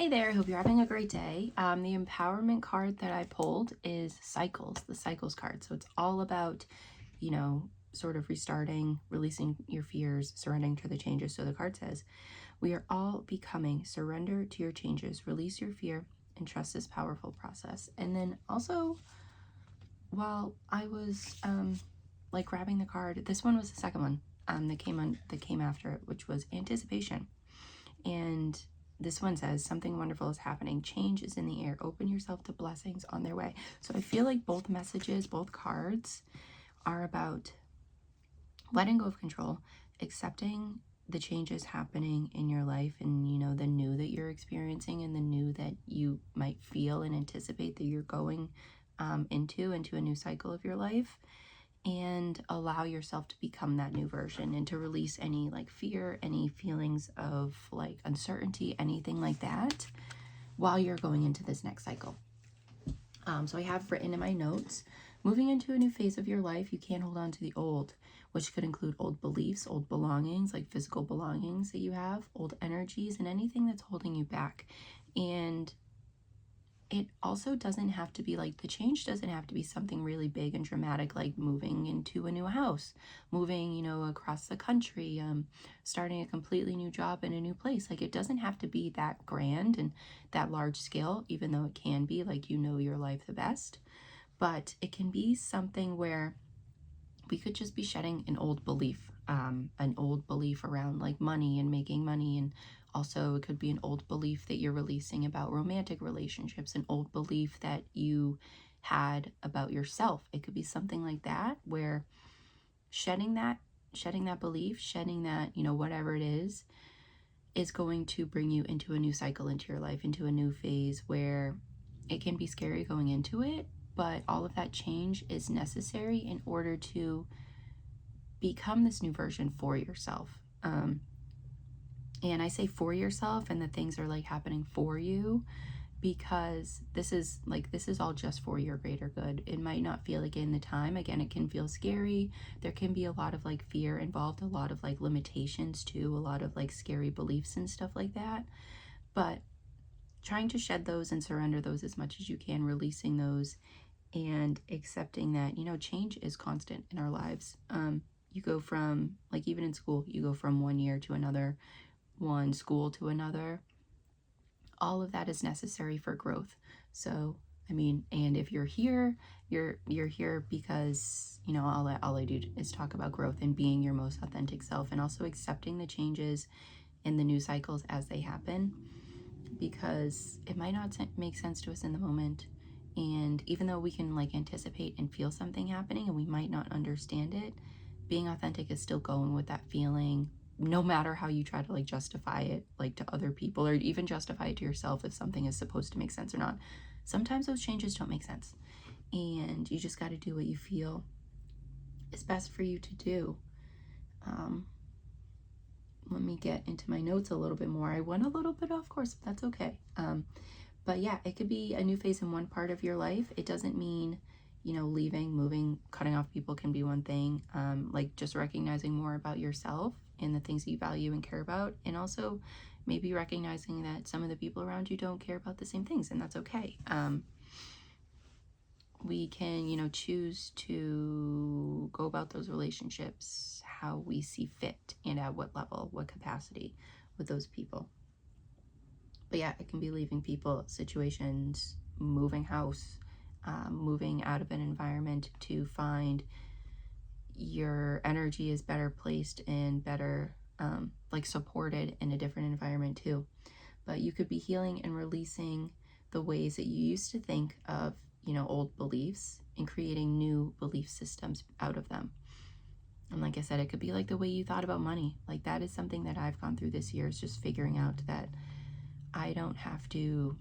Hey there, hope you're having a great day. The empowerment card that I pulled is Cycles, the Cycles card. So it's all about, sort of restarting, releasing your fears, surrendering to the changes. So the card says, we are all becoming, surrender to your changes, release your fear, and trust this powerful process. And then also, while I was like grabbing the card, this one was the second one that came after it, which was anticipation. And this one says, something wonderful is happening. Change is in the air. Open yourself to blessings on their way. So I feel like both messages, both cards are about letting go of control, accepting the changes happening in your life and, the new that you're experiencing and the new that you might feel and anticipate that you're going into a new cycle of your life, and allow yourself to become that new version and to release any like fear, any feelings of like uncertainty, anything like that while you're going into this next cycle. So I have written in my notes, moving into a new phase of your life, you can't hold on to the old, which could include old beliefs, old belongings, like physical belongings that you have, old energies, and anything that's holding you back. And it also doesn't have to be like, the change doesn't have to be something really big and dramatic, like moving into a new house, moving, across the country, starting a completely new job in a new place. Like, it doesn't have to be that grand and that large scale, even though it can be like, your life the best. But it can be something where we could just be shedding an old belief around like money and making money. And also it could be an old belief that you're releasing about romantic relationships, an old belief that you had about yourself. It could be something like that, where shedding that belief, shedding that, whatever it is going to bring you into a new cycle, into your life, into a new phase where it can be scary going into it, but all of that change is necessary in order to become this new version for yourself. And I say for yourself, and the things are like happening for you, because this is all just for your greater good. It might not feel like it in the time. Again, it can feel scary. There can be a lot of like fear involved, a lot of like limitations too, a lot of like scary beliefs and stuff like that. But trying to shed those and surrender those as much as you can, releasing those and accepting that, change is constant in our lives. You go from, like, even in school, you go from one year to another, one school to another. All of that is necessary for growth. So, I mean, and if you're here, you're here because, all I do is talk about growth and being your most authentic self, and also accepting the changes in the new cycles as they happen, because it might not make sense to us in the moment. And even though we can like anticipate and feel something happening and we might not understand it, being authentic is still going with that feeling, no matter how you try to like justify it, like to other people, or even justify it to yourself if something is supposed to make sense or not. Sometimes those changes don't make sense, and you just got to do what you feel is best for you to do. Let me get into my notes a little bit more. I went a little bit off course, but that's okay. But yeah, it could be a new phase in one part of your life. It doesn't mean, leaving, moving, cutting off people can be one thing. Like just recognizing more about yourself and the things that you value and care about. And also maybe recognizing that some of the people around you don't care about the same things, and that's okay. We can, choose to go about those relationships how we see fit and at what level, what capacity with those people. But yeah, it can be leaving people, situations, moving house, moving out of an environment to find your energy is better placed and better like supported in a different environment too. But you could be healing and releasing the ways that you used to think of, old beliefs, and creating new belief systems out of them. And like I said, it could be like the way you thought about money. Like that is something that I've gone through this year, is just figuring out that I don't have to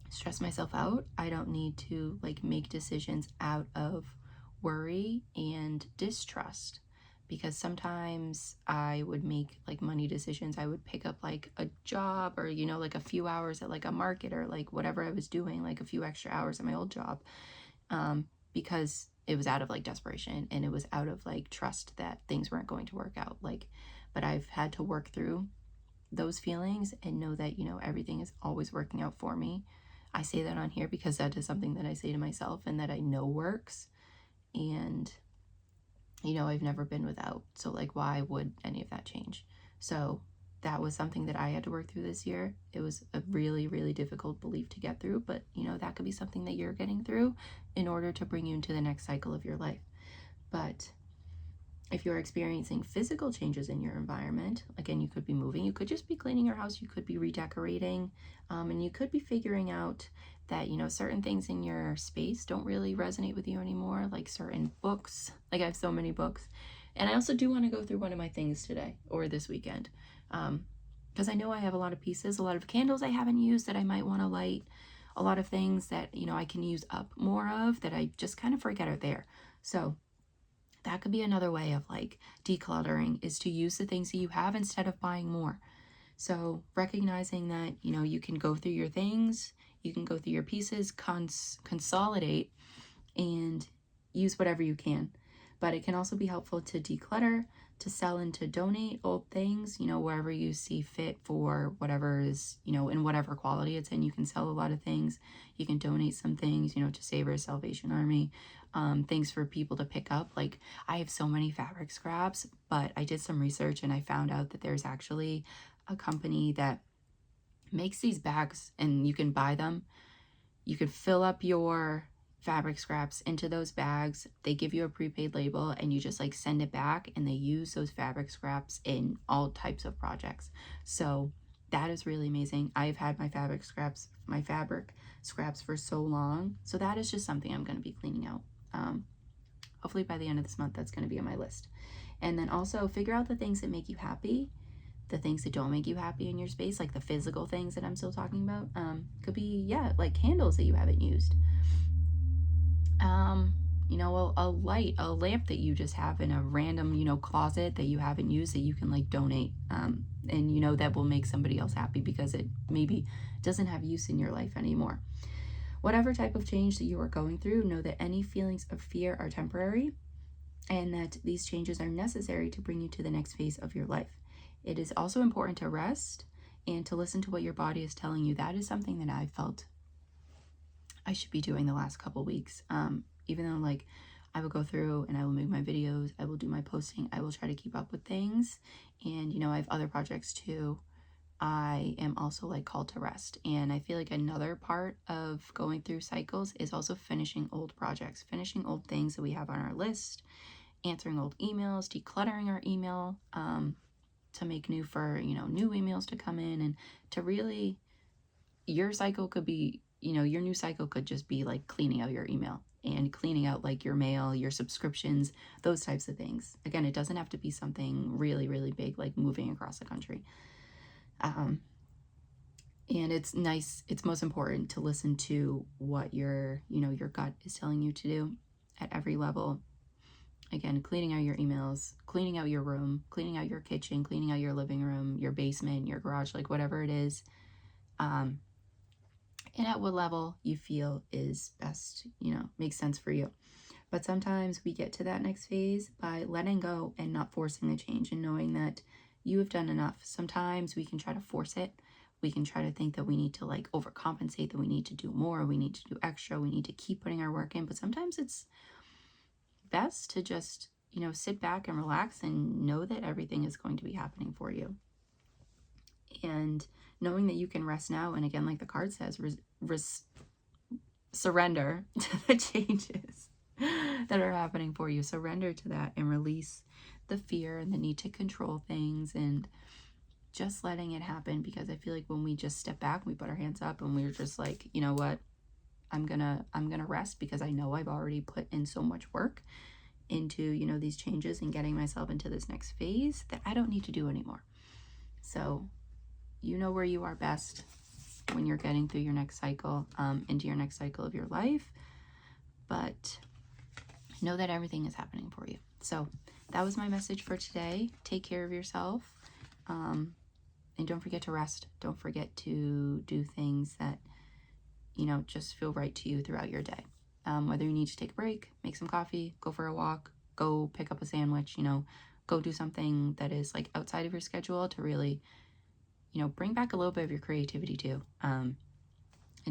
stress myself out. I don't need to like make decisions out of worry and distrust, because sometimes I would make like money decisions. I would pick up like a job, or like a few hours at like a market, or like whatever I was doing, like a few extra hours at my old job, because it was out of like desperation, and it was out of like trust that things weren't going to work out. Like, but I've had to work through those feelings and know that, you know, everything is always working out for me. I say that on here because that is something that I say to myself and that I know works. And, you know, I've never been without. So, like, why would any of that change? So, that was something that I had to work through this year. It was a really, really difficult belief to get through, but, you know, that could be something that you're getting through in order to bring you into the next cycle of your life. But if you're experiencing physical changes in your environment, again, you could be moving, you could just be cleaning your house, you could be redecorating, and you could be figuring out that, you know, certain things in your space don't really resonate with you anymore, like certain books. Like, I have so many books. And I also do want to go through one of my things today or this weekend, because I know I have a lot of pieces, a lot of candles I haven't used that I might want to light, a lot of things that, you know, I can use up more of that I just kind of forget are there. So that could be another way of like decluttering, is to use the things that you have instead of buying more. So recognizing that, you know, you can go through your things, you can go through your pieces, consolidate, and use whatever you can. But it can also be helpful to declutter, to sell and to donate old things, you know, wherever you see fit for whatever is, you know, in whatever quality it's in. You can sell a lot of things. You can donate some things, you know, to Savers Salvation Army, things for people to pick up. Like, I have so many fabric scraps, but I did some research and I found out that there's actually a company that makes these bags and you can buy them. You could fill up your fabric scraps into those bags. They give you a prepaid label and you just like send it back, and they use those fabric scraps in all types of projects. So that is really amazing. I've had my fabric scraps for so long. So that is just something I'm going to be cleaning out. Hopefully by the end of this month, that's going to be on my list. And then also figure out the things that make you happy, the things that don't make you happy in your space, like the physical things that I'm still talking about. Could be, yeah, like candles that you haven't used. You know, a light, a lamp that you just have in a random, you know, closet that you haven't used that you can like donate. And you know, that will make somebody else happy because it maybe doesn't have use in your life anymore. Whatever type of change that you are going through, know that any feelings of fear are temporary and that these changes are necessary to bring you to the next phase of your life. It is also important to rest and to listen to what your body is telling you. That is something that I felt I should be doing the last couple weeks. Even though like I will go through and I will make my videos, I will do my posting, I will try to keep up with things. And, you know, I have other projects too. I am also like called to rest. And I feel like another part of going through cycles is also finishing old projects, finishing old things that we have on our list, answering old emails, decluttering our email, to make new for, you know, new emails to come in, and to really, your cycle could be, you know, your new cycle could just be like cleaning out your email and cleaning out like your mail, your subscriptions, those types of things. Again, it doesn't have to be something really, really big like moving across the country. And it's nice, it's most important to listen to what your, you know, your gut is telling you to do at every level. Again, cleaning out your emails, cleaning out your room, cleaning out your kitchen, cleaning out your living room, your basement, your garage, like whatever it is. And at what level you feel is best, you know, makes sense for you. But sometimes we get to that next phase by letting go and not forcing the change and knowing that you have done enough. Sometimes we can try to force it. We can try to think that we need to like overcompensate, that we need to do more, we need to do extra, we need to keep putting our work in. But sometimes it's best to just, you know, sit back and relax and know that everything is going to be happening for you. And knowing that you can rest now, and again, like the card says, surrender to the changes that are happening for you. Surrender to that and release the fear and the need to control things, and just letting it happen. Because I feel like when we just step back, we put our hands up and we're just like, you know what, I'm gonna rest because I know I've already put in so much work into, you know, these changes and getting myself into this next phase that I don't need to do anymore. So you know where you are best when you're getting through your next cycle, into your next cycle of your life. But know that everything is happening for you. So that was my message for today. Take care of yourself. And don't forget to rest. Don't forget to do things that, you know, just feel right to you throughout your day. Whether you need to take a break, make some coffee, go for a walk, go pick up a sandwich, you know, go do something that is like outside of your schedule to really you know, bring back a little bit of your creativity too. And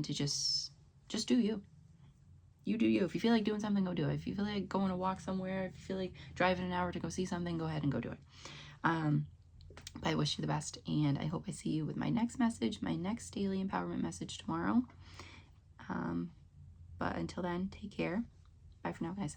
to just do you. You do you. If you feel like doing something, go do it. If you feel like going to walk somewhere, if you feel like driving an hour to go see something, go ahead and go do it. I wish you the best, and I hope I see you with my next message, my next daily empowerment message tomorrow. But until then, take care. Bye for now, guys.